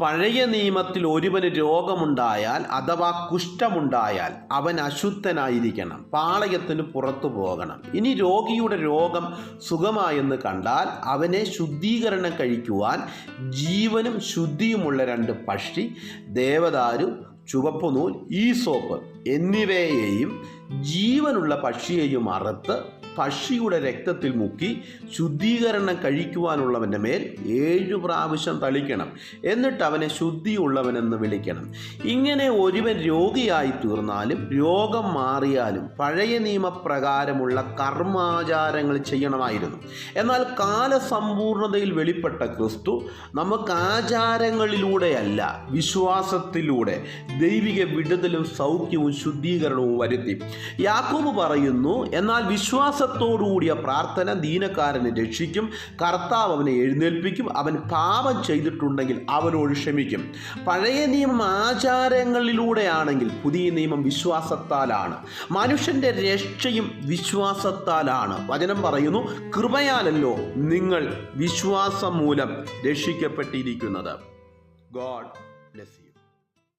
പഴയ നിയമത്തിൽ ഒരുവന് രോഗമുണ്ടായാൽ അഥവാ കുഷ്ഠമുണ്ടായാൽ അവൻ അശുദ്ധനായിരിക്കണം, പാളയത്തിന് പുറത്തു പോകണം. ഇനി രോഗിയുടെ രോഗം സുഖമായെന്ന് കണ്ടാൽ അവനെ ശുദ്ധീകരണം കഴിക്കുവാൻ ജീവനും ശുദ്ധിയുമുള്ള 2 പക്ഷി, ദേവദാരു, ചുവപ്പുനൂൽ, ഈസോപ്പ് എന്നിവയെയും ജീവനുള്ള പക്ഷിയെയും അറുത്ത് പക്ഷിയുടെ രക്തത്തിൽ മുക്കി ശുദ്ധീകരണം കഴിക്കുവാനുള്ളവൻ്റെ മേൽ 7 പ്രാവശ്യം തളിക്കണം. എന്നിട്ട് അവനെ ശുദ്ധിയുള്ളവനെന്ന് വിളിക്കണം. ഇങ്ങനെ ഒരുവൻ രോഗിയായി തീർന്നാലും രോഗം മാറിയാലും പഴയ നിയമപ്രകാരമുള്ള കർമാചാരങ്ങൾ ചെയ്യണമായിരുന്നു. എന്നാൽ കാലസമ്പൂർണതയിൽ വെളിപ്പെട്ട ക്രിസ്തു നമുക്ക് ആചാരങ്ങളിലൂടെയല്ല, വിശ്വാസത്തിലൂടെ ദൈവിക വിടുതലും സൗഖ്യവും ശുദ്ധീകരണവും വരുത്തി. യാക്കോബ് പറയുന്നു, എന്നാൽ വിശ്വാസത്തോടുകൂടിയ പ്രാർത്ഥന ദീനക്കാരനെ രക്ഷിക്കും, കർത്താവ് അവനെ എഴുന്നേൽപ്പിക്കും, അവൻ പാപം ചെയ്തിട്ടുണ്ടെങ്കിൽ അവനോട് ക്ഷമിക്കും. പഴയ നിയമം ആചാരങ്ങളിലൂടെയാണെങ്കിൽ പുതിയ നിയമം വിശ്വാസത്താലാണ്. മനുഷ്യൻ്റെ രക്ഷയും വിശ്വാസത്താലാണ്. വചനം പറയുന്നു, കൃപയാലല്ലോ നിങ്ങൾ വിശ്വാസം മൂലം രക്ഷിക്കപ്പെട്ടിരിക്കുന്നത്. God bless you.